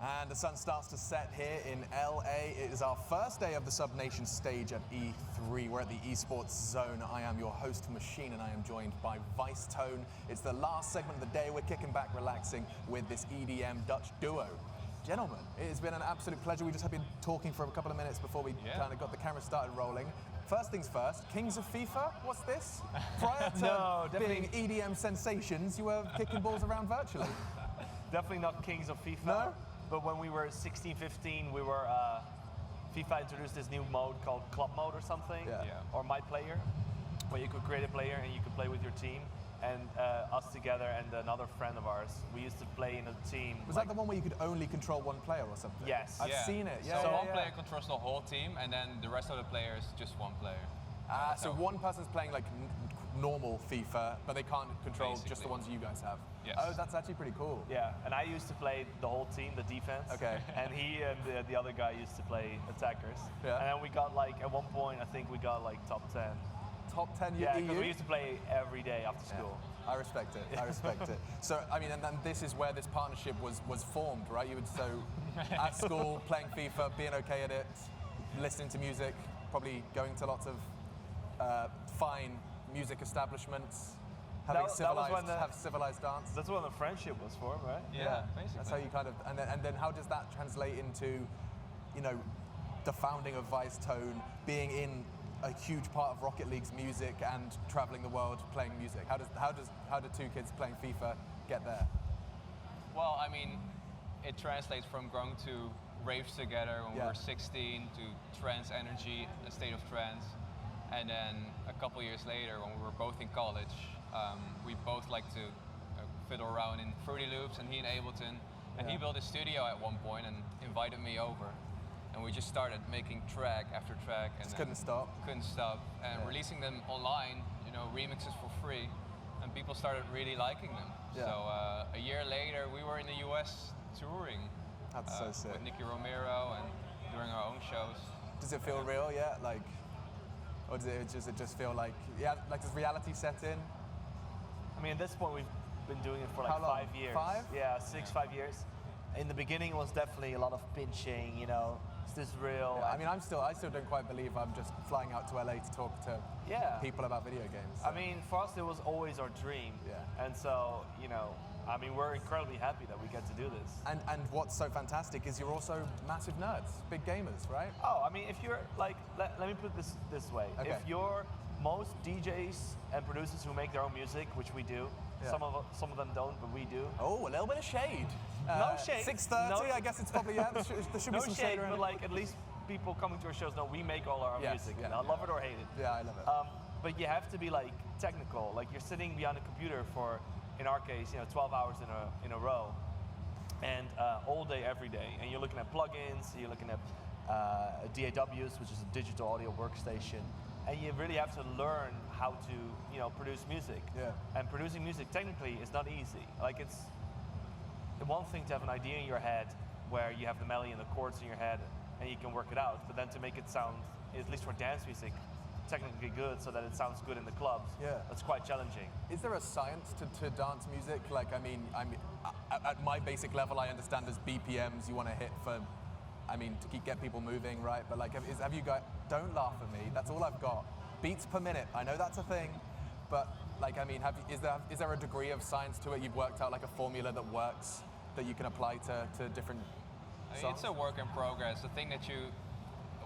And the sun starts to set here in LA. It is our first day of the Subnation stage at E3. We're at the esports zone. I am your host, Machine, and I am joined by Vicetone. It's the last segment of the day. We're kicking back, relaxing with this EDM Dutch duo. Gentlemen, it has been an absolute pleasure. We just have been talking for a couple of minutes before we kind of got the camera started rolling. First things first, Kings of FIFA, what's this? Prior to being EDM sensations, you were kicking balls around virtually. Definitely not Kings of FIFA. No? But when we were 16, 15, we were, FIFA introduced this new mode called Club Mode or something, or My Player, where you could create a player and you could play with your team. And us together and another friend of ours, we used to play in a team. Was that the one where you could only control one player or something? Yes. I've seen it, So one player controls the whole team, and then the rest of the players, just one player. So one person's playing like normal FIFA, but they can't control just the ones you guys have. Yes. Oh, that's actually pretty cool. Yeah, and I used to play the whole team, the defense. Okay. And he and the other guy used to play attackers. Yeah. And then we got like, at one point, I think we got like top 10. Top 10 Yeah, because EU? we used to play every day after school. I respect it, I respect it. So, I mean, and then this is where this partnership was formed, right? You would, so at school, playing FIFA, being okay at it, listening to music, probably going to lots of fine music establishments, having civilized dance. That's what the friendship was for, right? Yeah, basically. That's how you kind of, and then how does that translate into, you know, the founding of Vicetone, being in a huge part of Rocket League's music and traveling the world playing music? How do two kids playing FIFA get there? Well, I mean, it translates from going to raves together when we were 16 to trance energy, a state of trance. And then a couple years later, when we were both in college, we both liked to fiddle around in Fruity Loops, and he in Ableton. And he built a studio at one point and invited me over. And we just started making track after track. And just couldn't stop. Couldn't stop. And releasing them online, you know, remixes for free. And people started really liking them. Yeah. So a year later, we were in the US touring. That's so sick. With Nicky Romero and doing our own shows. Does it feel real yet? Like, or does it just feel like, like does reality set in? I mean, at this point, we've been doing it for like 5 years. 5? Yeah, 5 years. In the beginning, it was definitely a lot of pinching, you know, is this real? Yeah, I mean, I still don't quite believe I'm just flying out to LA to talk to people about video games. So. I mean, for us, it was always our dream. Yeah. And so, you know, I mean, we're incredibly happy that we get to do this. And what's so fantastic is you're also massive nerds, big gamers, right? Oh, I mean, if you're like, let me put this way. Okay. If you're most DJs and producers who make their own music, which we do, some of them don't, but we do. Oh, a little bit of shade. No shade. 6:30, I guess it's probably, there should be some shade around. But like, at least people coming to our shows know we make all our own music. I love it or hate it. Yeah, I love it. But you have to be like technical. Like, you're sitting behind a computer for, in our case, you know, 12 hours in a row, and all day, every day. And you're looking at plugins, you're looking at DAWs, which is a digital audio workstation. And you really have to learn how to, you know, produce music. Yeah. And producing music technically is not easy. Like, it's one thing to have an idea in your head where you have the melody and the chords in your head and you can work it out, but then to make it sound, at least for dance music, technically good so that it sounds good in the clubs, that's quite challenging. Is there a science to dance music? Like, I mean, at my basic level, I understand there's BPMs you want to hit for, I mean, to get people moving, right? But like, have you got, don't laugh at me, that's all I've got. Beats per minute, I know that's a thing, but like, I mean, is there a degree of science to it? You've worked out like a formula that works, that you can apply to different songs? It's a work in progress. The thing that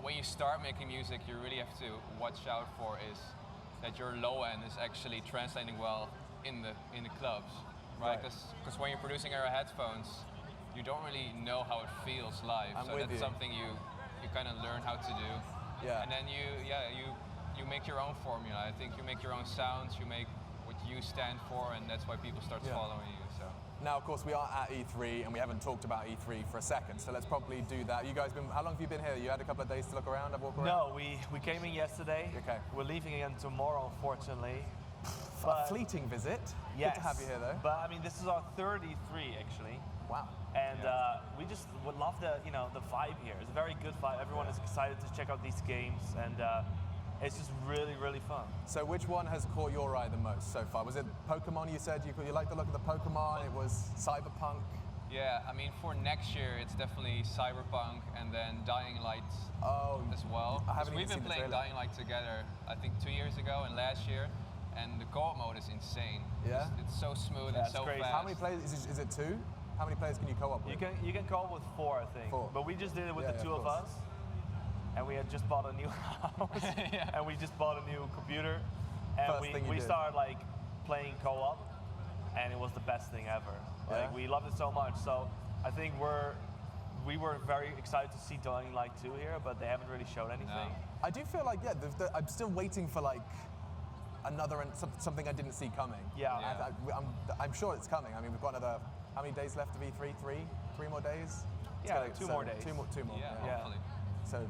when you start making music, you really have to watch out for is that your low end is actually translating well in the clubs, right? Because when you're producing our headphones, you don't really know how it feels live. So that's something you kind of learn how to do. Yeah. And then you make your own formula. I think you make your own sounds, you make what you stand for, and that's why people start following you. So. Now, of course, we are at E3, and we haven't talked about E3 for a second, so let's probably do that. You guys how long have you been here? You had a couple of days to look around, walk around? No, we came in yesterday. Okay. We're leaving again tomorrow, unfortunately. A fleeting visit. Yes. Good to have you here, though. But I mean, this is our third E3, actually. Wow. And we just would love the vibe here. It's a very good vibe. Everyone is excited to check out these games, and it's just really, really fun. So which one has caught your eye the most so far? Was it Pokemon? You said you liked the look of the Pokemon. It was Cyberpunk. Yeah, I mean, for next year, it's definitely Cyberpunk and then Dying Light as well. I haven't We've even been seen the playing trailer. Dying Light together, I think 2 years ago and last year, and the co-op mode is insane. Yeah? It's so smooth Yeah, and it's so crazy. fast. How many players, is it 2? How many players can you co-op with? You can co-op with 4, I think. 4. But we just did it with Yeah, the yeah, two of of course. us, and we had just bought a new house, and we just bought a new computer, and First thing you we did. started like playing co-op, and it was the best thing ever. Yeah? Like we loved it so much. So I think we were very excited to see Dying Light 2 here, but they haven't really showed anything. I do feel like, I'm still waiting for like another something I didn't see coming. Yeah. Yeah. I'm sure it's coming. I mean, we've got another, how many days left of E3? Three more days? It's Yeah, gonna- 2 so more days. Two more. Yeah, Yeah. hopefully. So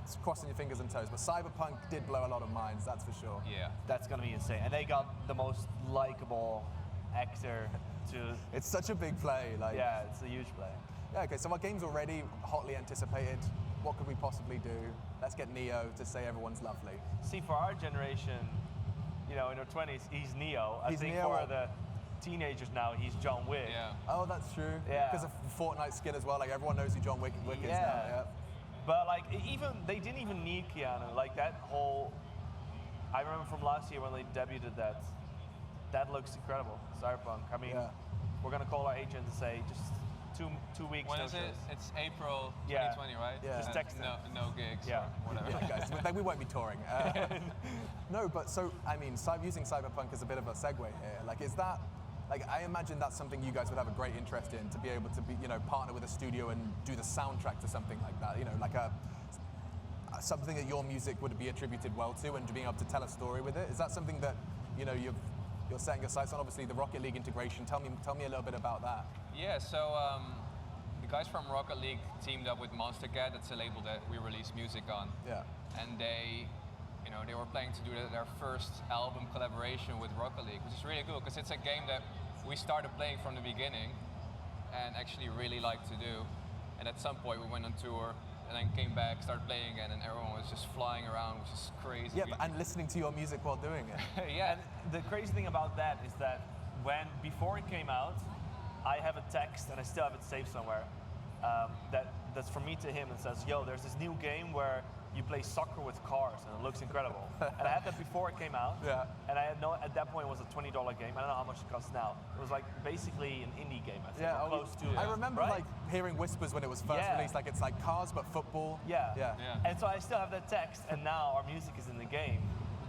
it's crossing your fingers and toes. But Cyberpunk did blow a lot of minds, that's for sure. Yeah. That's gonna be insane. And they got the most likable actor to. It's such a big play. Like, Yeah, it's a huge play. Yeah, okay, so our game's already hotly anticipated. What could we possibly do? Let's get Neo to say everyone's lovely. See, for our generation, in our 20s, he's Neo. I He's think Neo for or- the teenagers now, he's John Wick. Yeah. Oh, that's true. Yeah. Because of Fortnite skin as well. Like everyone knows who John Wick is now. Yeah. Yeah. But like, they didn't even need Keanu. Like that whole, I remember from last year when they debuted that. That looks incredible, Cyberpunk. I mean, Yeah. we're gonna call our agent and say just two weeks. When no is it? shows. It's April Yeah. 2020, right? Yeah. Just And text him. no gigs Yeah. or whatever. Yeah, guys, we won't be touring. No, but so, I mean, using Cyberpunk as a bit of a segue here, like, is that, like, I imagine that's something you guys would have a great interest in, to be able to be, partner with a studio and do the soundtrack to something like that, like something that your music would be attributed well to, and being able to tell a story with it. Is that something that, you're setting your sights on? Obviously, the Rocket League integration. Tell me a little bit about that. Yeah, so the guys from Rocket League teamed up with Monster Cat. That's a label that we release music on. Yeah. And they were planning to do their first album collaboration with Rocket League, which is really cool because it's a game that we started playing from the beginning and actually really liked to do. And at some point we went on tour and then came back, started playing again, and everyone was just flying around, which is crazy. Yeah, and listening to your music while doing it. Yeah. And the crazy thing about that is that before it came out, I have a text, and I still have it saved somewhere, that's from me to him, and says, yo, there's this new game where you play soccer with cars, and it looks incredible. And I had that before it came out, Yeah. and I had at that point it was a $20 game. I don't know how much it costs now. It was like basically an indie game, I think, Yeah, or close to. I remember right? like hearing whispers when it was first Yeah. released, like it's like cars but football. Yeah. Yeah. Yeah. And so I still have that text, and now our music is in the game.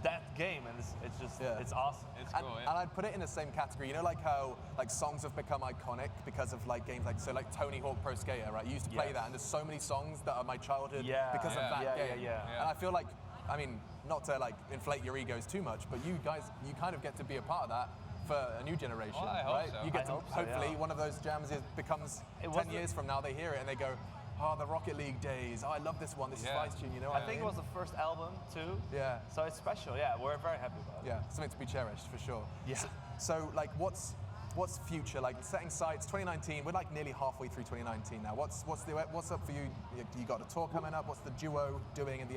That game, and it's just, Yeah. it's awesome. It's And, cool, and yeah. I'd put it in the same category. Like how like songs have become iconic because of like games like Tony Hawk Pro Skater, right? You used to play Yes. that, and there's so many songs that are my childhood Yeah. because Yeah. of that Yeah, game. yeah. And I feel like, I mean, not to like inflate your egos too much, but you guys, you kind of get to be a part of that for a new generation, Well, I hope right? so. You get I to hope so, hopefully yeah. one of those jams becomes It 10 was years from now they hear it and they go, oh, the Rocket League days. Oh, I love this one. This is Yeah. Vice Tune. I think it was the first album too. Yeah. So it's special. Yeah, we're very happy about it. Yeah, something to be cherished for sure. Yeah. So like, what's future? Like setting sights. 2019. We're like nearly halfway through 2019 now. What's up for you? You got a tour coming up. What's the duo doing in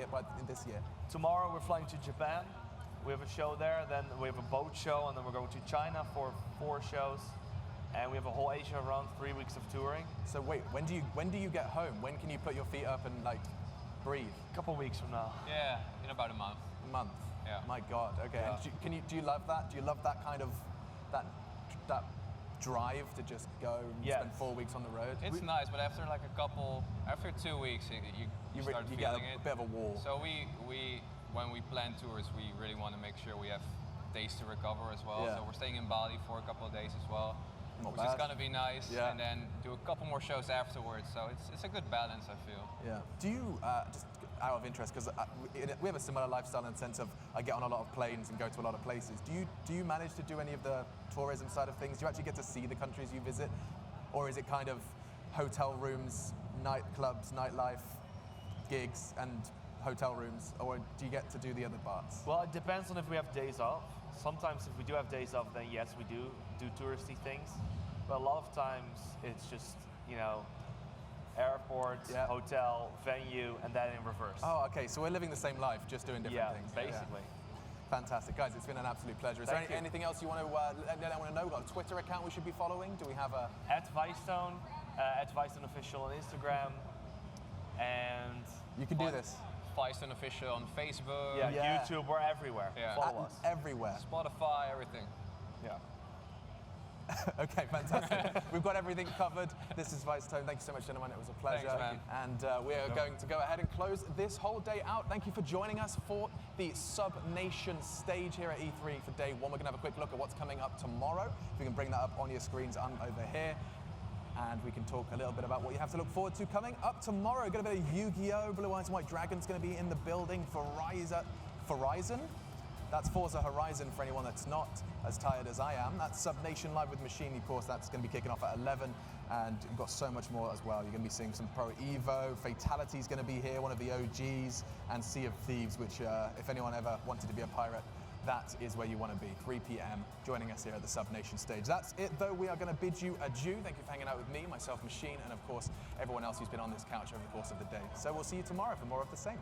this year? Tomorrow we're flying to Japan. We have a show there. Then we have a boat show, and then we're going to China for 4 shows. And we have a whole Asia run, 3 weeks of touring. So wait, when do you get home? When can you put your feet up and like breathe? A couple weeks from now. Yeah, in about a month. A month. Yeah. My God. Okay. Yeah. And do you love that? Do you love that kind of that drive to just go and Yes. spend 4 weeks on the road? It's nice, but after 2 weeks, you start you get feeling a it. bit of a wall. So when we plan tours, we really want to make sure we have days to recover as well. Yeah. So we're staying in Bali for a couple of days as well, Not which is bad. gonna be nice. Yeah. And then do a couple more shows afterwards. So it's a good balance, I feel. Yeah. Do you, just out of interest, because we have a similar lifestyle in the sense of I get on a lot of planes and go to a lot of places. Do you manage to do any of the tourism side of things? Do you actually get to see the countries you visit? Or is it kind of hotel rooms, nightclubs, nightlife, gigs, and hotel rooms? Or do you get to do the other parts? Well, it depends on if we have days off. Sometimes if we do have days off, then yes, we do touristy things. But a lot of times it's just, airport, Yeah. hotel, venue, and then in reverse. Oh, okay. So we're living the same life, just doing different yeah, things. basically. Fantastic. Guys, it's been an absolute pleasure. Is Thank there you. anything else you want to let anyone know? Got a Twitter account we should be following? Do we have a... At Vicetone, at Vicetone Official on Instagram. And You can do this. Vicetone Official on Facebook. Yeah. YouTube, we're everywhere. Yeah. Follow us. Everywhere. Spotify, everything. Yeah. Okay, fantastic. We've got everything covered. This is Vicetone. Thank you so much, gentlemen. It was a pleasure. Thanks, man. And we are going to go ahead and close this whole day out. Thank you for joining us for the Subnation stage here at E3 for day one. We're going to have a quick look at what's coming up tomorrow. If you can bring that up on your screens, I'm over here. And we can talk a little bit about what you have to look forward to coming up tomorrow. Got a bit of Yu-Gi-Oh! Blue Eyes and White Dragon's going to be in the building. Horizon? That's Forza Horizon for anyone that's not as tired as I am. That's Subnation Live with Machine, of course. That's going to be kicking off at 11. And we've got so much more as well. You're going to be seeing some Pro Evo. Fatality's going to be here, one of the OGs. And Sea of Thieves, which if anyone ever wanted to be a pirate, that is where you want to be. 3 p.m. joining us here at the Subnation stage. That's it, though. We are going to bid you adieu. Thank you for hanging out with me, myself, Machine, and of course, everyone else who's been on this couch over the course of the day. So we'll see you tomorrow for more of the same.